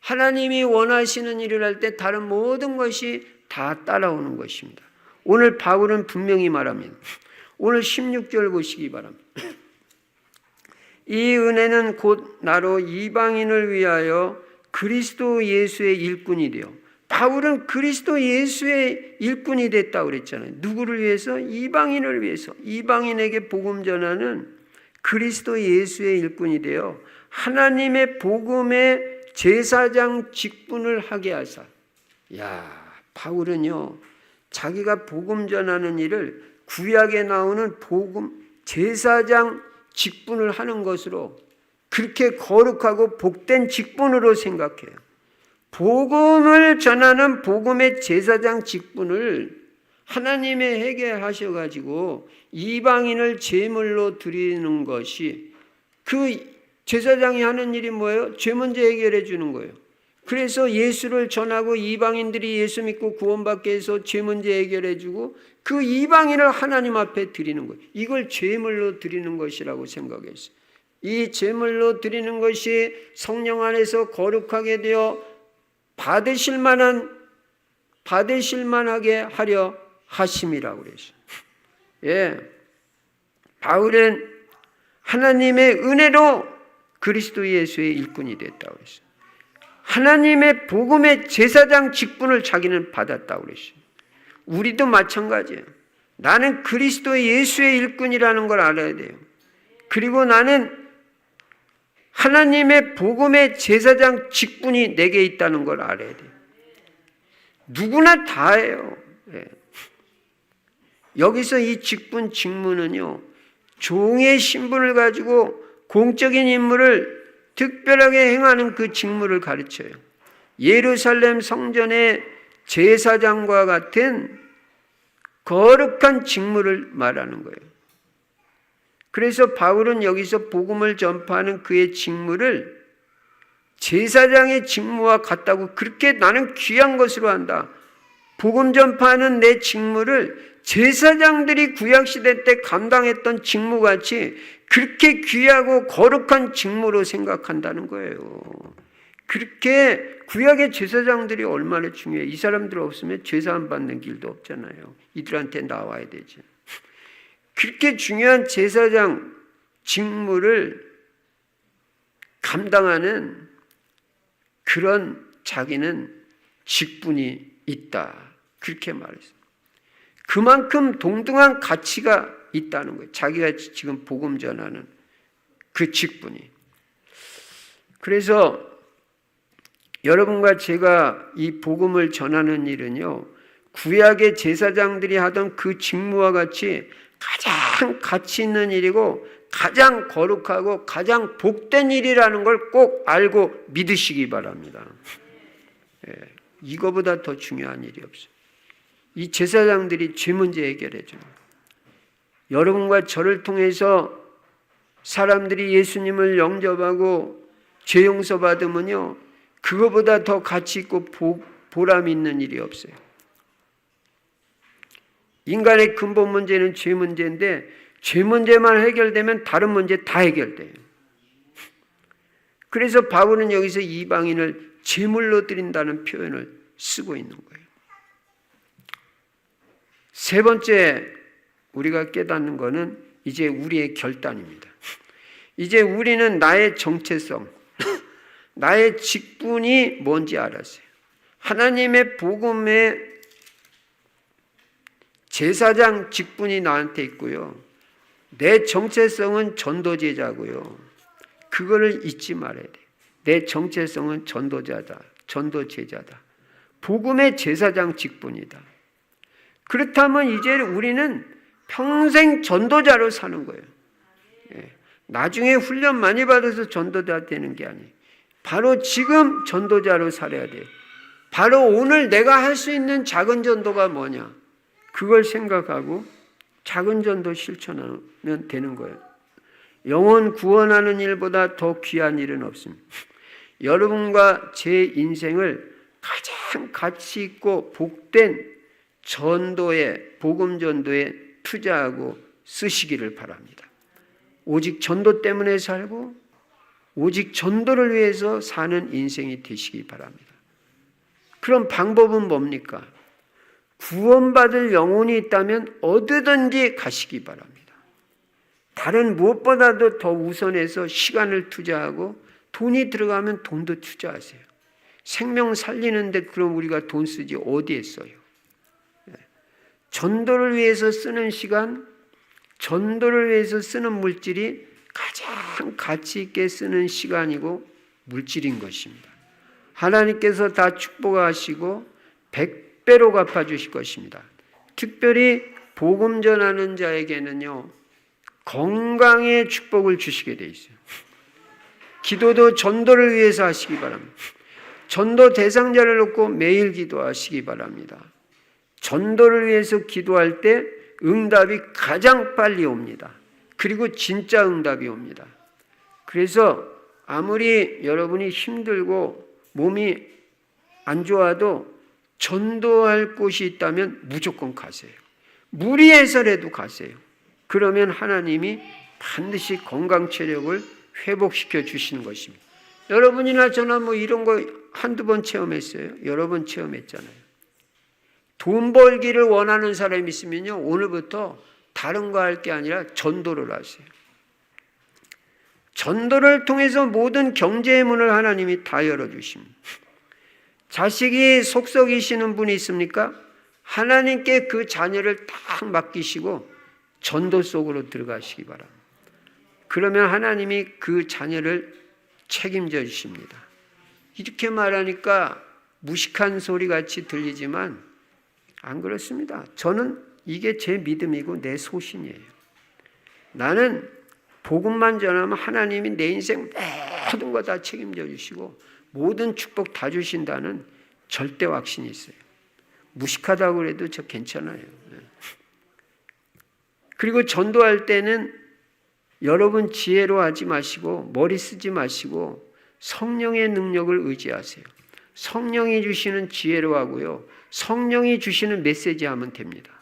하나님이 원하시는 일을 할 때 다른 모든 것이 다 따라오는 것입니다. 오늘 바울은 분명히 말합니다. 오늘 16절 보시기 바랍니다. 이 은혜는 곧 나로 이방인을 위하여 그리스도 예수의 일꾼이 되어, 바울은 그리스도 예수의 일꾼이 됐다고 그랬잖아요. 누구를 위해서? 이방인을 위해서. 이방인에게 복음 전하는 그리스도 예수의 일꾼이 되어 하나님의 복음의 제사장 직분을 하게 하사. 바울은요, 자기가 복음 전하는 일을 구약에 나오는 복음 제사장 직분을 하는 것으로 그렇게 거룩하고 복된 직분으로 생각해요. 복음을 전하는 복음의 제사장 직분을 하나님의 해결하셔가지고 이방인을 제물로 드리는 것이, 그 제사장이 하는 일이 뭐예요? 죄 문제 해결해 주는 거예요. 그래서 예수를 전하고 이방인들이 예수 믿고 구원받게 해서 죄 문제 해결해 주고 그 이방인을 하나님 앞에 드리는 거예요. 이걸 제물로 드리는 것이라고 생각했어요. 이 제물로 드리는 것이 성령 안에서 거룩하게 되어 받으실 만하게 하려 하심이라고 그랬어요. 바울은 하나님의 은혜로 그리스도 예수의 일꾼이 됐다고 그랬어요. 하나님의 복음의 제사장 직분을 자기는 받았다고 그랬어요. 우리도 마찬가지예요. 나는 그리스도 예수의 일꾼이라는 걸 알아야 돼요. 그리고 나는 하나님의 복음의 제사장 직분이 내게 있다는 걸 알아야 돼요. 누구나 다 해요. 여기서 이 직분, 직무는요, 종의 신분을 가지고 공적인 임무를 특별하게 행하는 그 직무를 가르쳐요. 예루살렘 성전의 제사장과 같은 거룩한 직무를 말하는 거예요. 그래서 바울은 여기서 복음을 전파하는 그의 직무를 제사장의 직무와 같다고, 그렇게 나는 귀한 것으로 한다. 복음 전파하는 내 직무를 제사장들이 구약시대 때 감당했던 직무같이 그렇게 귀하고 거룩한 직무로 생각한다는 거예요. 그렇게 구약의 제사장들이 얼마나 중요해요. 이 사람들 없으면 제사안 받는 길도 없잖아요. 이들한테 나와야 되죠. 그렇게 중요한 제사장 직무를 감당하는 그런 자기는 직분이 있다. 그렇게 말했어요. 그만큼 동등한 가치가 있다는 거예요. 자기가 지금 복음 전하는 그 직분이. 그래서 여러분과 제가 이 복음을 전하는 일은요, 구약의 제사장들이 하던 그 직무와 같이 가장 가치 있는 일이고 가장 거룩하고 가장 복된 일이라는 걸 꼭 알고 믿으시기 바랍니다. 이거보다 더 중요한 일이 없어요. 이 제사장들이 죄 문제 해결해 주는 거예요. 여러분과 저를 통해서 사람들이 예수님을 영접하고 죄 용서 받으면요, 그거보다 더 가치 있고 보람 있는 일이 없어요. 인간의 근본 문제는 죄 문제인데 죄 문제만 해결되면 다른 문제 다 해결돼요. 그래서 바울은 여기서 이방인을 제물로 드린다는 표현을 쓰고 있는 거예요. 세 번째 우리가 깨닫는 것은 이제 우리의 결단입니다. 이제 우리는 나의 정체성, 나의 직분이 뭔지 알았어요. 하나님의 복음의 제사장 직분이 나한테 있고요. 내 정체성은 전도제자고요. 그거를 잊지 말아야 돼. 내 정체성은 전도자다. 전도제자다. 복음의 제사장 직분이다. 그렇다면 이제 우리는 평생 전도자로 사는 거예요. 나중에 훈련 많이 받아서 전도자 되는 게 아니에요. 바로 지금 전도자로 살아야 돼요. 바로 오늘 내가 할 수 있는 작은 전도가 뭐냐? 그걸 생각하고 작은 전도 실천하면 되는 거예요. 영혼 구원하는 일보다 더 귀한 일은 없습니다. 여러분과 제 인생을 가장 가치 있고 복된 전도에, 복음 전도에 투자하고 쓰시기를 바랍니다. 오직 전도 때문에 살고 오직 전도를 위해서 사는 인생이 되시기 바랍니다. 그럼 방법은 뭡니까? 구원받을 영혼이 있다면 어디든지 가시기 바랍니다. 다른 무엇보다도 더 우선해서 시간을 투자하고 돈이 들어가면 돈도 투자하세요. 생명 살리는데 그럼 우리가 돈 쓰지 어디에 써요? 전도를 위해서 쓰는 시간, 전도를 위해서 쓰는 물질이 가장 가치 있게 쓰는 시간이고 물질인 것입니다. 하나님께서 다 축복하시고 100배로 갚아주실 것입니다. 특별히 복음 전하는 자에게는요, 건강의 축복을 주시게 돼 있어요. 기도도 전도를 위해서 하시기 바랍니다. 전도 대상자를 놓고 매일 기도하시기 바랍니다. 전도를 위해서 기도할 때 응답이 가장 빨리 옵니다. 그리고 진짜 응답이 옵니다. 그래서 아무리 여러분이 힘들고 몸이 안 좋아도 전도할 곳이 있다면 무조건 가세요. 무리해서라도 가세요. 그러면 하나님이 반드시 건강 체력을 회복시켜 주시는 것입니다. 여러분이나 저나 뭐 이런 거 한두 번 체험했어요? 여러 번 체험했잖아요. 돈 벌기를 원하는 사람이 있으면요, 오늘부터 다른 거 할 게 아니라 전도를 하세요. 전도를 통해서 모든 경제의 문을 하나님이 다 열어주십니다. 자식이 속썩이시는 분이 있습니까? 하나님께 그 자녀를 딱 맡기시고 전도 속으로 들어가시기 바랍니다. 그러면 하나님이 그 자녀를 책임져 주십니다. 이렇게 말하니까 무식한 소리 같이 들리지만 안 그렇습니다. 저는 이게 제 믿음이고 내 소신이에요. 나는 복음만 전하면 하나님이 내 인생 모든 거 다 책임져 주시고 모든 축복 다 주신다는 절대 확신이 있어요. 무식하다고 그래도 저 괜찮아요. 그리고 전도할 때는 여러분 지혜로 하지 마시고 머리 쓰지 마시고 성령의 능력을 의지하세요. 성령이 주시는 지혜로 하고요. 성령이 주시는 메시지 하면 됩니다.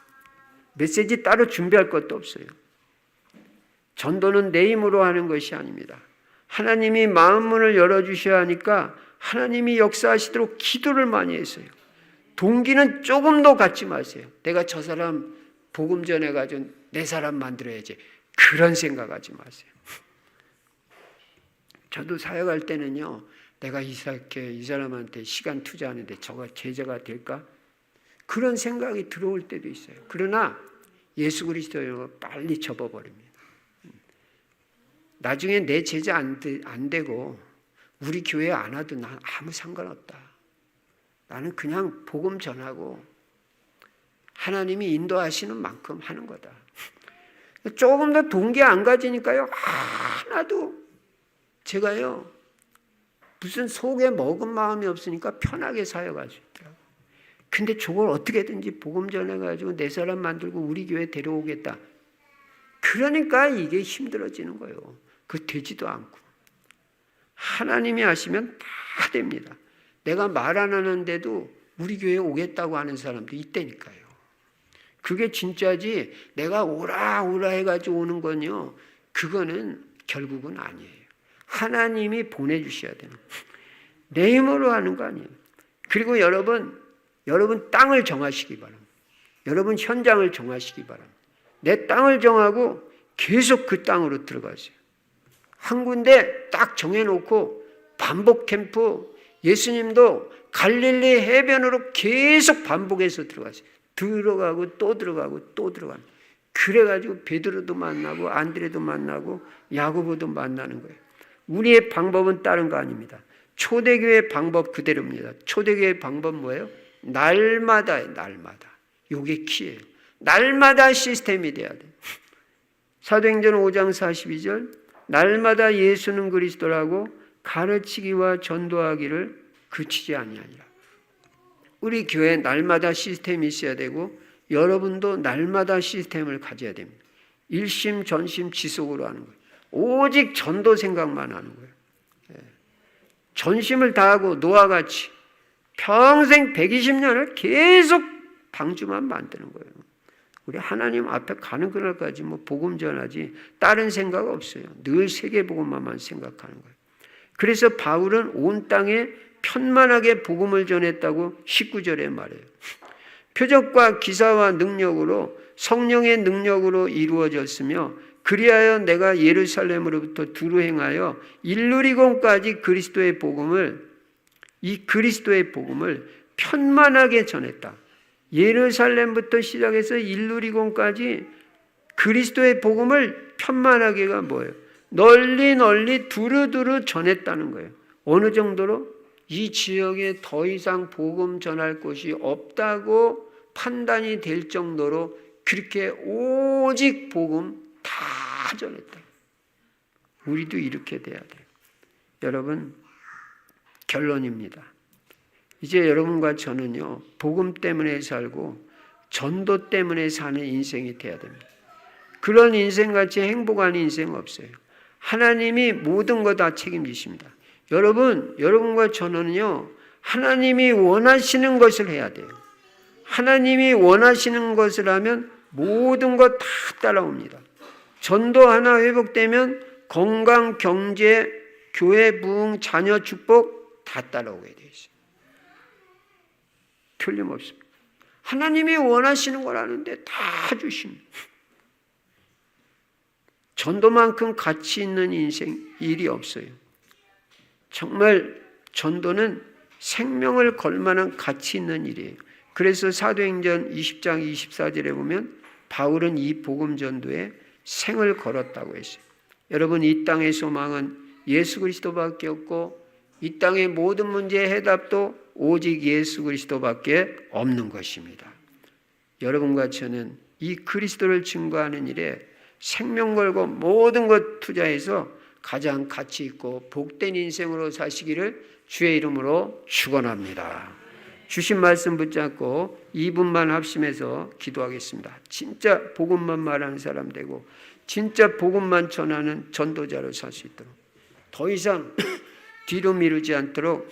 메시지 따로 준비할 것도 없어요. 전도는 내 힘으로 하는 것이 아닙니다. 하나님이 마음 문을 열어주셔야 하니까 하나님이 역사하시도록 기도를 많이 했어요. 동기는 조금도 갖지 마세요. 내가 저 사람 복음 전해가지고 내 사람 만들어야지. 그런 생각하지 마세요. 저도 사역할 때는요, 내가 이 사람한테 시간 투자하는데 저가 제자가 될까? 그런 생각이 들어올 때도 있어요. 그러나 예수 그리스도를 빨리 접어버립니다. 나중에 내 제자 안 되고 우리 교회 안 와도 난 아무 상관없다. 나는 그냥 복음 전하고 하나님이 인도하시는 만큼 하는 거다. 조금 더 동기 안 가지니까요, 하나도 제가요, 무슨 속에 먹은 마음이 없으니까 편하게 사역할 수 있더라고요. 근데 저걸 어떻게든지 복음 전해가지고 내 사람 만들고 우리 교회 데려오겠다. 그러니까 이게 힘들어지는 거예요. 그 되지도 않고. 하나님이 하시면 다 됩니다. 내가 말 안 하는데도 우리 교회에 오겠다고 하는 사람도 있다니까요. 그게 진짜지 내가 오라 해가지고 오는 건요, 그거는 결국은 아니에요. 하나님이 보내주셔야 되는 거예요. 내 힘으로 하는 거 아니에요. 그리고 여러분 땅을 정하시기 바랍니다. 여러분 현장을 정하시기 바랍니다. 내 땅을 정하고 계속 그 땅으로 들어가세요. 한 군데 딱 정해놓고 반복 캠프, 예수님도 갈릴리 해변으로 계속 반복해서 들어가세요. 들어가고 또 들어가고 또 들어가는. 그래가지고 베드로도 만나고 안드레도 만나고 야고보도 만나는 거예요. 우리의 방법은 다른 거 아닙니다. 초대교회 방법 그대로입니다. 초대교회 방법 뭐예요? 날마다예요. 날마다. 이게 키예요. 날마다 시스템이 돼야 돼요. 사도행전 5장 42절 날마다 예수는 그리스도라고 가르치기와 전도하기를 그치지 아니하니라. 우리 교회 날마다 시스템이 있어야 되고 여러분도 날마다 시스템을 가져야 됩니다. 일심 전심 지속으로 하는 거예요. 오직 전도 생각만 하는 거예요. 전심을 다하고 노아와 같이 평생 120년을 계속 방주만 만드는 거예요. 우리 하나님 앞에 가는 그날까지 뭐 복음 전하지 다른 생각 없어요. 늘 세계 복음만 생각하는 거예요. 그래서 바울은 온 땅에 편만하게 복음을 전했다고 19절에 말해요. 표적과 기사와 능력으로 성령의 능력으로 이루어졌으며 그리하여 내가 예루살렘으로부터 두루 행하여 일루리곤까지 그리스도의 복음을 편만하게 전했다. 예루살렘부터 시작해서 일루리곤까지 그리스도의 복음을 편만하게가 뭐예요? 널리 두루두루 전했다는 거예요. 어느 정도로? 이 지역에 더 이상 복음 전할 곳이 없다고 판단이 될 정도로 그렇게 오직 복음 다 전했다. 우리도 이렇게 돼야 돼요. 여러분, 결론입니다. 이제 여러분과 저는요, 복음 때문에 살고 전도 때문에 사는 인생이 돼야 됩니다. 그런 인생같이 행복한 인생 없어요. 하나님이 모든 거 다 책임지십니다. 여러분과 저는요, 하나님이 원하시는 것을 해야 돼요. 하나님이 원하시는 것을 하면 모든 것 다 따라옵니다. 전도 하나 회복되면 건강, 경제, 교회 부흥, 자녀 축복 다 따라오게 돼 있어요. 틀림없습니다. 하나님이 원하시는 거라는데 다 주십니다. 전도만큼 가치 있는 인생 일이 없어요. 정말 전도는 생명을 걸 만한 가치 있는 일이에요. 그래서 사도행전 20장 24절에 보면 바울은 이 복음 전도에 생을 걸었다고 했어요. 여러분, 이 땅의 소망은 예수 그리스도밖에 없고 이 땅의 모든 문제의 해답도 오직 예수 그리스도밖에 없는 것입니다. 여러분과 저는 이 그리스도를 증거하는 일에 생명 걸고 모든 것 투자해서 가장 가치 있고 복된 인생으로 사시기를 주의 이름으로 축원합니다. 주신 말씀 붙잡고 2분만 합심해서 기도하겠습니다. 진짜 복음만 말하는 사람 되고 진짜 복음만 전하는 전도자로 살 수 있도록 더 이상 뒤로 미루지 않도록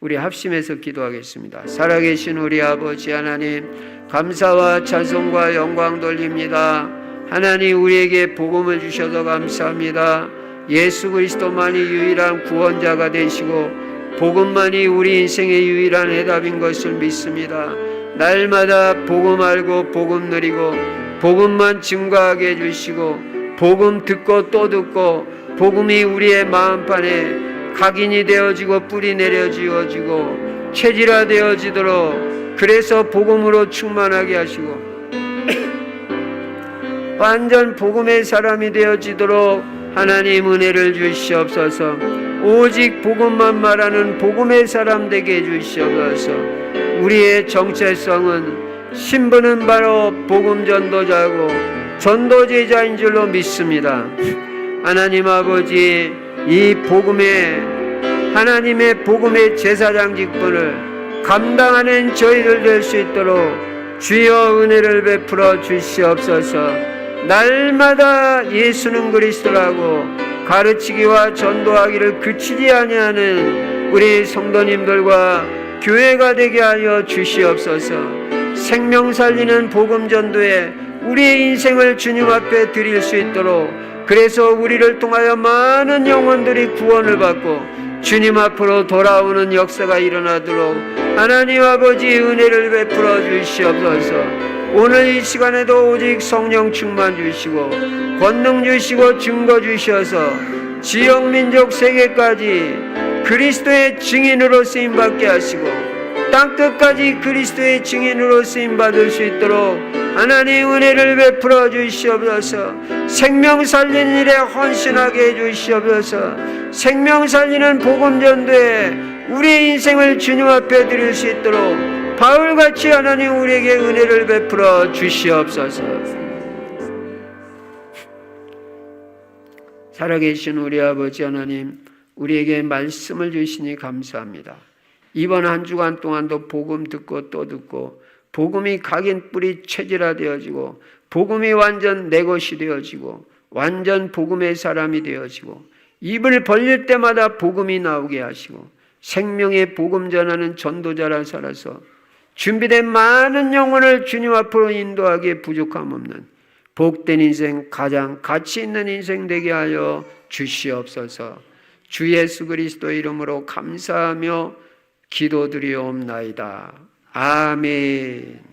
우리 합심해서 기도하겠습니다. 살아계신 우리 아버지 하나님, 감사와 찬송과 영광 돌립니다. 하나님, 우리에게 복음을 주셔서 감사합니다. 예수 그리스도만이 유일한 구원자가 되시고 복음만이 우리 인생의 유일한 해답인 것을 믿습니다. 날마다 복음 알고 복음 누리고 복음만 증거하게 해주시고 복음 듣고 또 듣고 복음이 우리의 마음판에 각인이 되어지고 뿌리 내려지어지고 체질화되어지도록, 그래서 복음으로 충만하게 하시고 완전 복음의 사람이 되어지도록 하나님 은혜를 주시옵소서. 오직 복음만 말하는 복음의 사람 되게 해주시옵소서. 우리의 정체성은 신분은 바로 복음 전도자고 전도 제자인 줄로 믿습니다. 하나님 아버지, 이 하나님의 복음의 제사장 직분을 감당하는 저희들 될 수 있도록 주여 은혜를 베풀어 주시옵소서. 날마다 예수는 그리스도라고 가르치기와 전도하기를 그치지 아니하는 우리 성도님들과 교회가 되게 하여 주시옵소서. 생명 살리는 복음 전도에 우리의 인생을 주님 앞에 드릴 수 있도록, 그래서 우리를 통하여 많은 영혼들이 구원을 받고 주님 앞으로 돌아오는 역사가 일어나도록 하나님 아버지 은혜를 베풀어 주시옵소서. 오늘 이 시간에도 오직 성령 충만 주시고 권능 주시고 증거 주셔서 지역 민족 세계까지 그리스도의 증인으로 쓰임받게 하시고 땅끝까지 그리스도의 증인으로 쓰임받을 수 있도록 하나님 은혜를 베풀어 주시옵소서. 생명 살리는 일에 헌신하게 해주시옵소서. 생명 살리는 복음 전도에 우리의 인생을 주님 앞에 드릴 수 있도록 바울같이 하나님 우리에게 은혜를 베풀어 주시옵소서. 살아계신 우리 아버지 하나님, 우리에게 말씀을 주시니 감사합니다. 이번 한 주간 동안도 복음 듣고 또 듣고 복음이 각인 뿌리 체질화되어지고 복음이 완전 내 것이 되어지고 완전 복음의 사람이 되어지고 입을 벌릴 때마다 복음이 나오게 하시고 생명의 복음 전하는 전도자라 살아서 준비된 많은 영혼을 주님 앞으로 인도하기에 부족함 없는 복된 인생, 가장 가치 있는 인생 되게 하여 주시옵소서. 주 예수 그리스도의 이름으로 감사하며 기도드리옵나이다. 아멘.